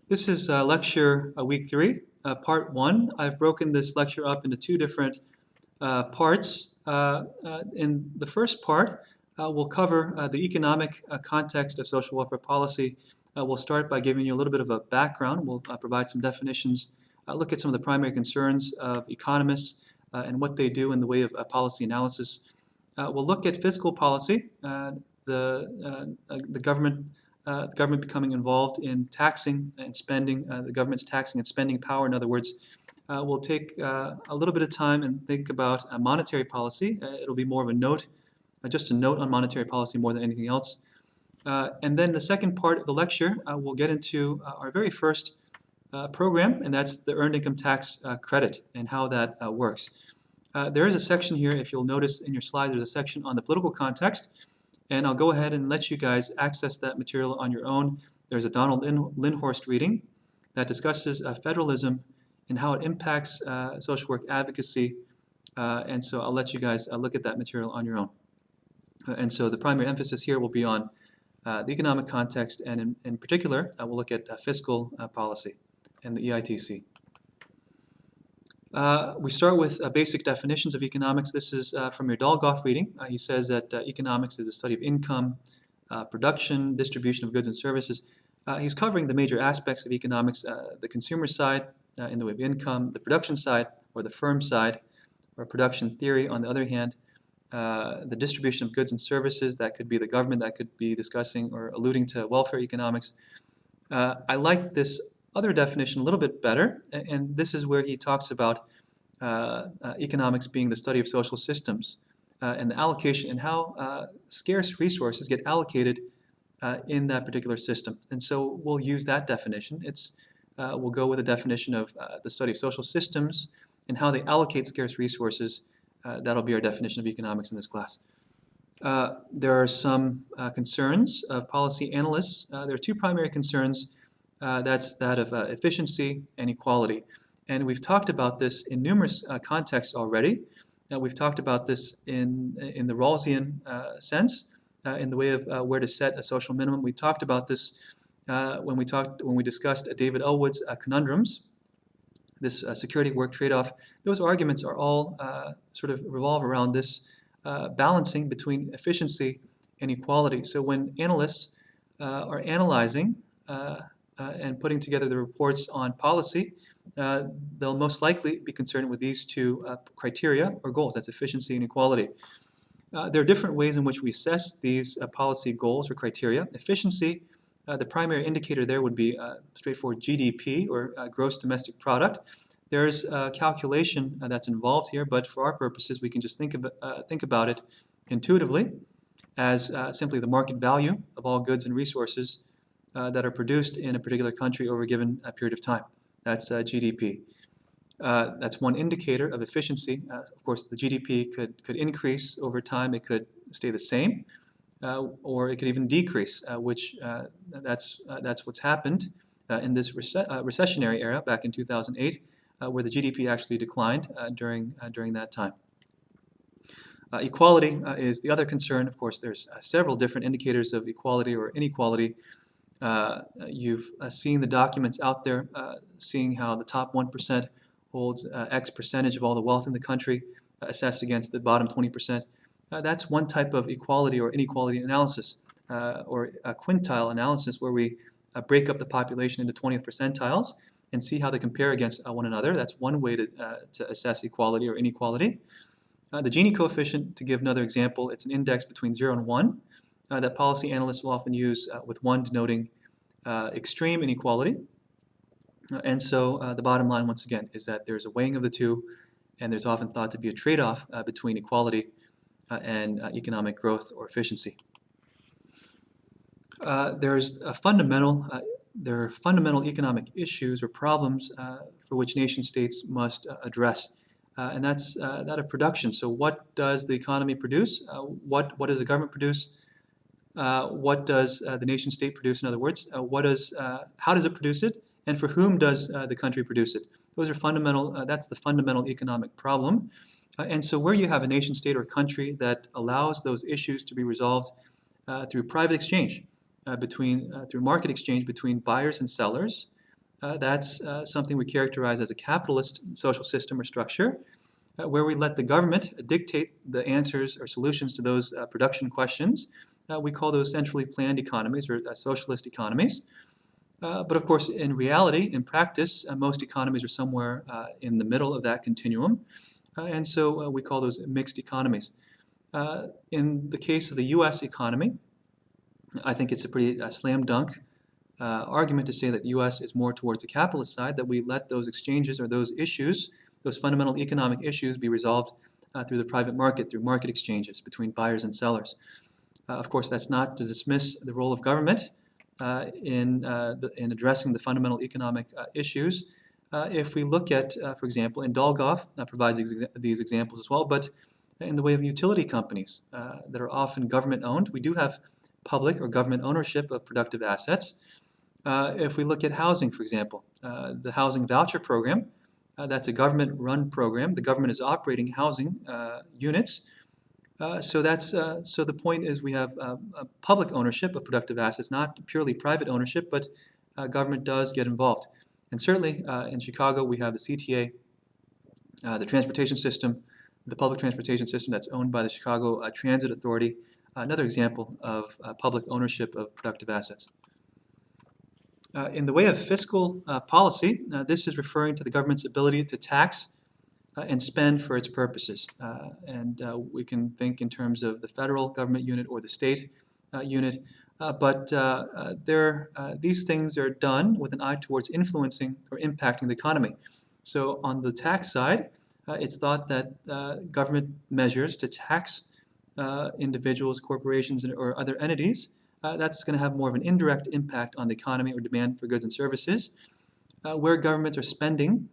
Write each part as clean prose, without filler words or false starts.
This is lecture week 3, part 1. I've broken this lecture up into two different parts. In the first part, we'll cover the economic context of social welfare policy. We'll start by giving you a little bit of a background. We'll provide some definitions, look at some of the primary concerns of economists and what they do in the way of policy analysis. We'll look at fiscal policy, the government becoming involved in taxing and spending, the government's taxing and spending power. In other words, we'll take a little bit of time and think about monetary policy. It'll be more of a note, just a note on monetary policy more than anything else. And then the second part of the lecture, we'll get into our very first program, and that's the Earned Income Tax Credit and how that works. There is a section here, if you'll notice in your slides, there's a section on the political context, and I'll go ahead and let you guys access that material on your own. There's a Donald Lindhorst reading that discusses federalism and how it impacts social work advocacy, and so I'll let you guys look at that material on your own. And so the primary emphasis here will be on the economic context, and in particular, we'll look at fiscal policy and the EITC. We start with basic definitions of economics. This is from your Dolgoff reading. He says that economics is a study of income, production, distribution of goods and services. He's covering the major aspects of economics, the consumer side in the way of income, the production side or the firm side, or production theory on the other hand, the distribution of goods and services, that could be the government, that could be discussing or alluding to welfare economics. I like this other definition a little bit better, and this is where he talks about economics being the study of social systems and the allocation and how scarce resources get allocated in that particular system. And so we'll use that definition. We'll go with a definition of the study of social systems and how they allocate scarce resources. That'll be our definition of economics in this class. There are some concerns of policy analysts. There are two primary concerns. That's that of efficiency and equality. And we've talked about this in numerous contexts already. We've talked about this in the Rawlsian sense, in the way of where to set a social minimum. We talked about this when we discussed David Ellwood's conundrums, this security work trade-off. Those arguments are all sort of revolve around this balancing between efficiency and equality. So when analysts are analyzing and putting together the reports on policy, they'll most likely be concerned with these two criteria or goals. That's efficiency and equality. There are different ways in which we assess these policy goals or criteria. Efficiency, the primary indicator there would be straightforward GDP or gross domestic product. There's a calculation that's involved here, but for our purposes, we can just think about it intuitively as simply the market value of all goods and resources that are produced in a particular country over a given period of time. That's GDP. That's one indicator of efficiency. Of course, the GDP could increase over time. It could stay the same, or it could even decrease, which that's what's happened in this recessionary era back in 2008, where the GDP actually declined during that time. Equality is the other concern. Of course, there's several different indicators of equality or inequality. You've seen the documents out there, seeing how the top 1% holds X percentage of all the wealth in the country, assessed against the bottom 20%. That's one type of equality or inequality analysis, or a quintile analysis, where we break up the population into 20th percentiles and see how they compare against one another. That's one way to assess equality or inequality. The Gini coefficient, to give another example, it's an index between 0 and 1 that policy analysts will often use, with 1 denoting extreme inequality. And so the bottom line, once again, is that there's a weighing of the two, and there's often thought to be a trade-off between equality and economic growth or efficiency. There are fundamental economic issues or problems for which nation states must address, and that's that of production. So what does the economy produce? What does the government produce? What does the nation state produce? In other words, how does it produce it, and for whom does the country produce it? Those are fundamental. That's the fundamental economic problem. And so where you have a nation state or country that allows those issues to be resolved through private exchange, through market exchange between buyers and sellers, That's something we characterize as a capitalist social system or structure, where we let the government dictate the answers or solutions to those production questions. We call those centrally planned economies or socialist economies. But of course, in reality, in practice, most economies are somewhere in the middle of that continuum. And so we call those mixed economies. In the case of the US economy, I think it's a pretty slam dunk argument to say that the US is more towards the capitalist side, that we let those exchanges or those issues, those fundamental economic issues, be resolved through the private market, through market exchanges between buyers and sellers. Of course, that's not to dismiss the role of government in addressing the fundamental economic issues. If we look at, for example, and Dolgoff provides these examples as well, but in the way of utility companies that are often government-owned, we do have public or government ownership of productive assets. If we look at housing, for example, the housing voucher program, that's a government-run program. The government is operating housing units. So the point is we have a public ownership of productive assets, not purely private ownership, but government does get involved. And certainly in Chicago, we have the CTA, the transportation system, the public transportation system that's owned by the Chicago Transit Authority, another example of public ownership of productive assets. In the way of fiscal policy, this is referring to the government's ability to tax and spend for its purposes. We can think in terms of the federal government unit or the state unit, but these things are done with an eye towards influencing or impacting the economy. So on the tax side, it's thought that government measures to tax individuals, corporations, or other entities, that's going to have more of an indirect impact on the economy or demand for goods and services. Where governments are spending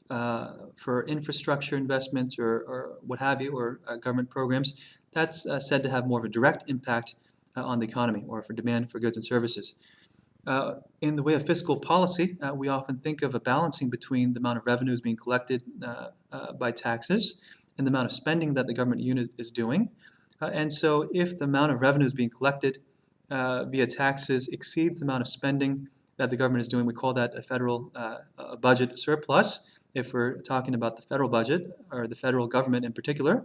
for infrastructure investments or what have you, or government programs, that's said to have more of a direct impact on the economy or for demand for goods and services. In the way of fiscal policy, we often think of a balancing between the amount of revenues being collected by taxes and the amount of spending that the government unit is doing. And so if the amount of revenues being collected via taxes exceeds the amount of spending that the government is doing, we call that a federal budget surplus, if we're talking about the federal budget or the federal government in particular.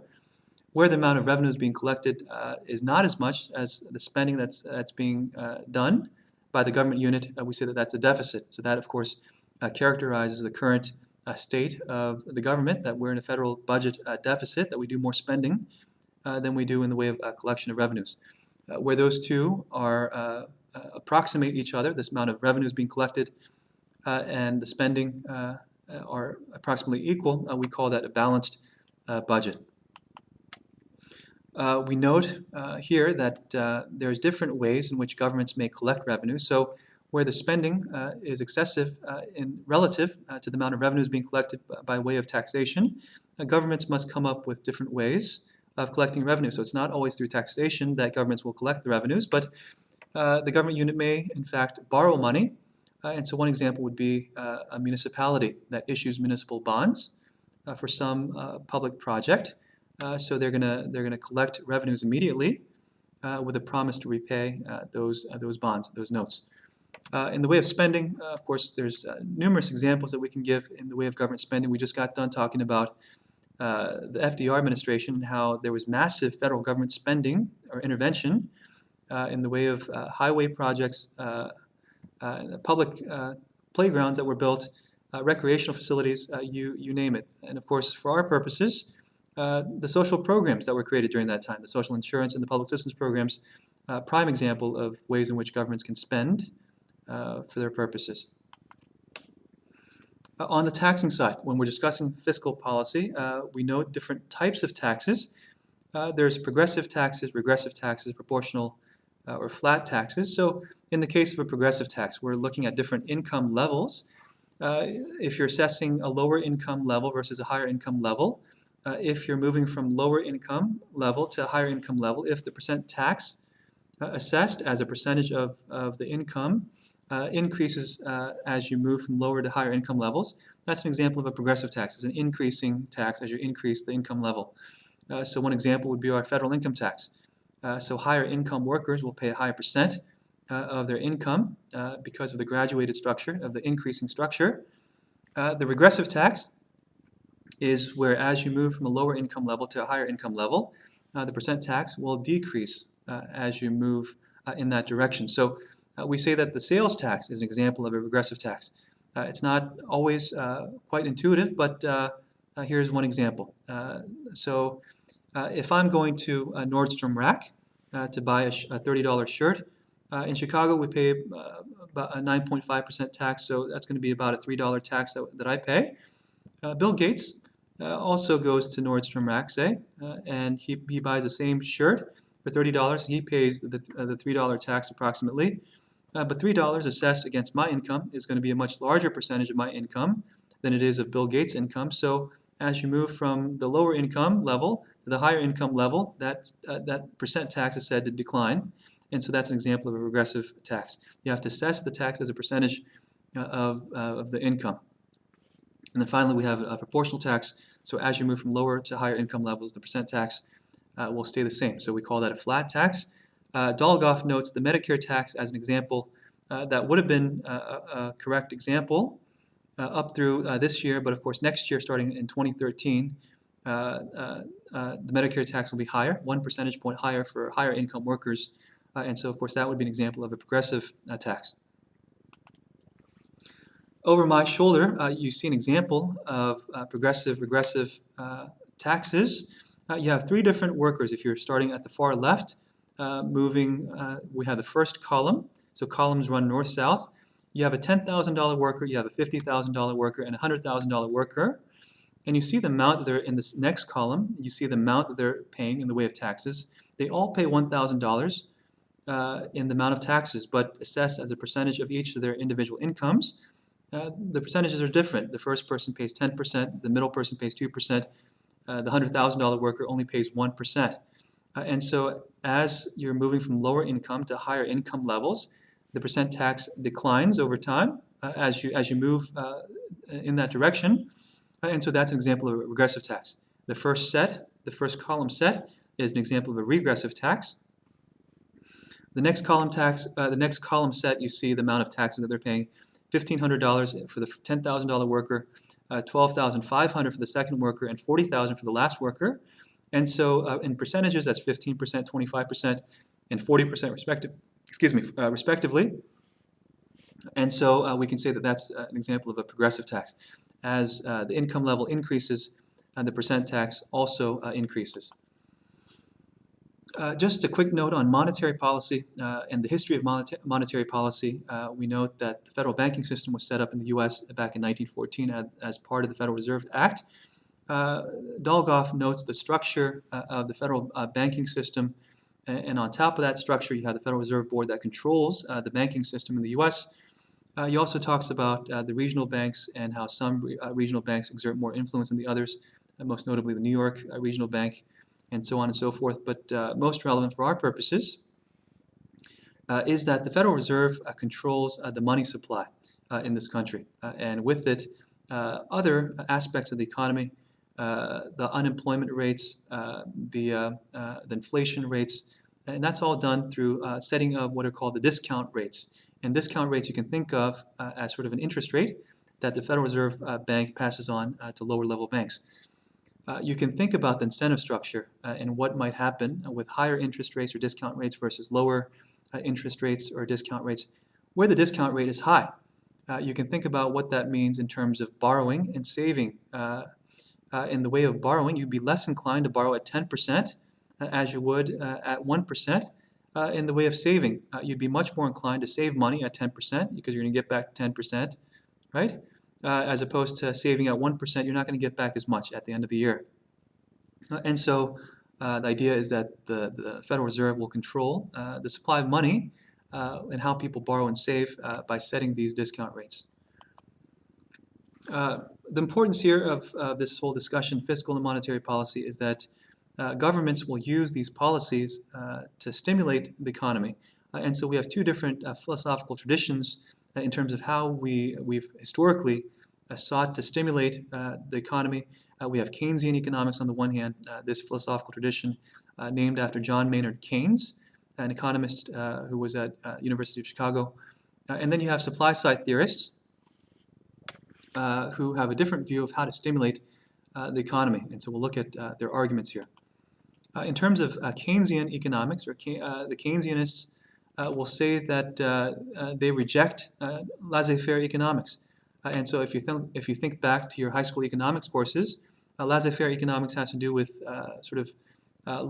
Where the amount of revenues being collected is not as much as the spending that's being done by the government unit, we say that that's a deficit. So that, of course, characterizes the current state of the government, that we're in a federal budget deficit, that we do more spending than we do in the way of collection of revenues. Where those two are approximate each other, this amount of revenues being collected and the spending are approximately equal, we call that a balanced budget. We note here that there's different ways in which governments may collect revenue. So where the spending is excessive in relative to the amount of revenues being collected by way of taxation, governments must come up with different ways of collecting revenue. So it's not always through taxation that governments will collect the revenues, but the government unit may, in fact, borrow money. And so one example would be a municipality that issues municipal bonds for some public project. So they're gonna collect revenues immediately with a promise to repay those bonds, those notes. In the way of spending, of course, there's numerous examples that we can give in the way of government spending. We just got done talking about the FDR administration and how there was massive federal government spending or intervention in the way of highway projects, public playgrounds that were built, recreational facilities, you name it. And of course, for our purposes, the social programs that were created during that time, the social insurance and the public assistance programs, prime example of ways in which governments can spend for their purposes. On the taxing side, when we're discussing fiscal policy, we note different types of taxes. There's progressive taxes, regressive taxes, proportional or flat taxes. So in the case of a progressive tax, we're looking at different income levels. If you're assessing a lower income level versus a higher income level, if you're moving from lower income level to a higher income level, if the percent tax assessed as a percentage of the income increases as you move from lower to higher income levels, that's an example of a progressive tax. It's an increasing tax as you increase the income level. So one example would be our federal income tax. So higher income workers will pay a higher percent of their income because of the graduated structure, of the increasing structure. The regressive tax is where as you move from a lower income level to a higher income level, the percent tax will decrease as you move in that direction. So we say that the sales tax is an example of a regressive tax. It's not always quite intuitive, but here's one example. So if I'm going to Nordstrom Rack to buy a $30 shirt, in Chicago we pay about a 9.5% tax, so that's going to be about a $3 tax that I pay. Bill Gates also goes to Nordstrom Rack, say, and he buys the same shirt for $30. He pays the $3 tax approximately. But $3 assessed against my income is going to be a much larger percentage of my income than it is of Bill Gates' income. So as you move from the lower income level to the higher income level, that percent tax is said to decline. And so that's an example of a regressive tax. You have to assess the tax as a percentage of the income. And then finally, we have a proportional tax. So as you move from lower to higher income levels, the percent tax will stay the same. So we call that a flat tax. Dolgoff notes the Medicare tax as an example that would have been a correct example up through this year, but of course next year, starting in 2013, the Medicare tax will be higher, 1 percentage point higher for higher income workers, and so of course that would be an example of a progressive tax. Over my shoulder, you see an example of progressive, regressive taxes. You have three different workers. If you're starting at the far left, we have the first column. So columns run north-south. You have a $10,000 worker, you have a $50,000 worker, and a $100,000 worker. And you see the amount that they're in this next column. You see the amount that they're paying in the way of taxes. They all pay $1,000 in the amount of taxes, but assessed as a percentage of each of their individual incomes. The percentages are different. The first person pays 10%, the middle person pays 2%, the $100,000 worker only pays 1%. And so as you're moving from lower income to higher income levels, the percent tax declines over time as you move in that direction. And so that's an example of a regressive tax. The first column set is an example of a regressive tax. The next column set, you see the amount of taxes that they're paying. $1,500 for the $10,000 worker, $12,500 for the second worker, and $40,000 for the last worker. And so in percentages, that's 15%, 25%, and 40% respectively. And so we can say that that's an example of a progressive tax. As the income level increases, the percent tax also increases. Just a quick note on monetary policy and the history of monetary policy. We note that the federal banking system was set up in the U.S. back in 1914 as part of the Federal Reserve Act. Dolgoff notes the structure of the federal banking system, and on top of that structure, you have the Federal Reserve Board that controls the banking system in the U.S. He also talks about the regional banks and how some regional banks exert more influence than the others, most notably the New York Regional Bank, and so on and so forth. But most relevant for our purposes is that the Federal Reserve controls the money supply in this country, and with it, other aspects of the economy, the unemployment rates, the inflation rates, and that's all done through setting of what are called the discount rates. And discount rates you can think of as sort of an interest rate that the Federal Reserve Bank passes on to lower level banks. You can think about the incentive structure and what might happen with higher interest rates or discount rates versus lower interest rates or discount rates. Where the discount rate is high, you can think about what that means in terms of borrowing and saving. In the way of borrowing, you'd be less inclined to borrow at 10% as you would at 1%. In the way of saving, you'd be much more inclined to save money at 10% because you're going to get back 10%, right? As opposed to saving at 1%, you're not going to get back as much at the end of the year. And so the idea is that the Federal Reserve will control the supply of money and how people borrow and save by setting these discount rates. The importance here of this whole discussion, fiscal and monetary policy, is that governments will use these policies to stimulate the economy. And so we have two different philosophical traditions in terms of how we've historically sought to stimulate the economy. We have Keynesian economics on the one hand, this philosophical tradition named after John Maynard Keynes, an economist who was at University of Chicago. And then you have supply-side theorists who have a different view of how to stimulate the economy. And so we'll look at their arguments here. In terms of Keynesian economics, or the Keynesianists will say that they reject laissez-faire economics. And so if you think back to your high school economics courses, laissez-faire economics has to do with sort of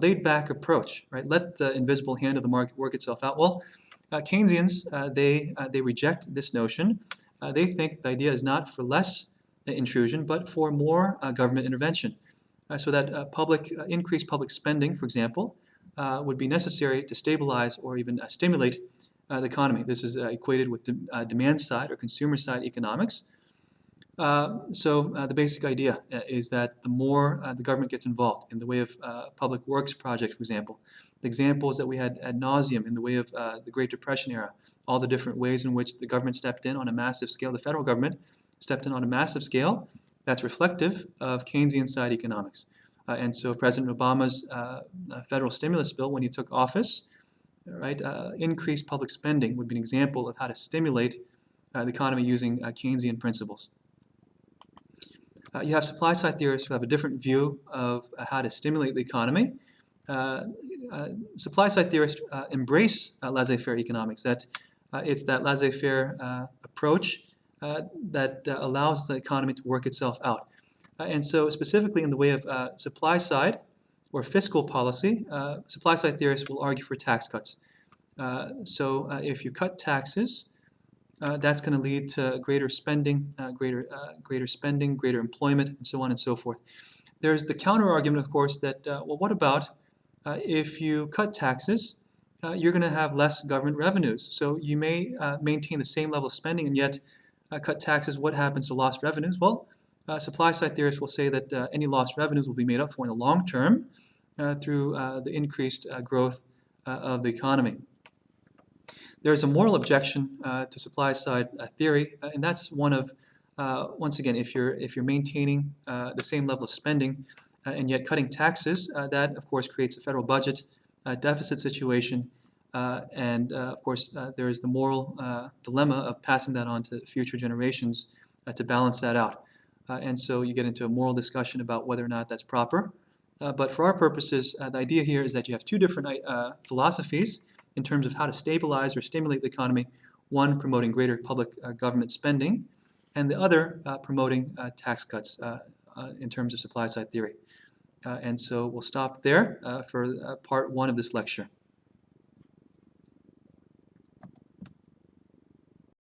laid-back approach, right? Let the invisible hand of the market work itself out. Well, Keynesians, they reject this notion. They think the idea is not for less intrusion, but for more government intervention. So that increased public spending, for example, would be necessary to stabilize or even stimulate the economy. This is equated with demand side or consumer side economics. So the basic idea is that the more the government gets involved in the way of public works projects, for example, the examples that we had ad nauseum in the way of the Great Depression era, all the different ways in which the government stepped in on a massive scale, the federal government stepped in on a massive scale, that's reflective of Keynesian side economics. And so President Obama's federal stimulus bill, when he took office, right, increased public spending would be an example of how to stimulate the economy using Keynesian principles. You have supply-side theorists who have a different view of how to stimulate the economy. Supply-side theorists embrace laissez-faire economics. That it's that laissez-faire approach that allows the economy to work itself out. And so specifically in the way of supply side or fiscal policy, supply side theorists will argue for tax cuts. So if you cut taxes, that's going to lead to greater spending, greater employment, and so on and so forth. There's the counter argument, of course, that, well, what about if you cut taxes, you're going to have less government revenues. So you may maintain the same level of spending and yet cut taxes. What happens to lost revenues? Well, supply-side theorists will say that any lost revenues will be made up for in the long term through the increased growth of the economy. There's a moral objection to supply-side theory, and that's one of, once again, if you're maintaining the same level of spending and yet cutting taxes, that of course creates a federal budget deficit situation, and of course there is the moral dilemma of passing that on to future generations to balance that out. And so you get into a moral discussion about whether or not that's proper. But for our purposes, the idea here is that you have two different philosophies in terms of how to stabilize or stimulate the economy, one promoting greater public government spending, and the other promoting tax cuts in terms of supply-side theory. And so we'll stop there for part one of this lecture.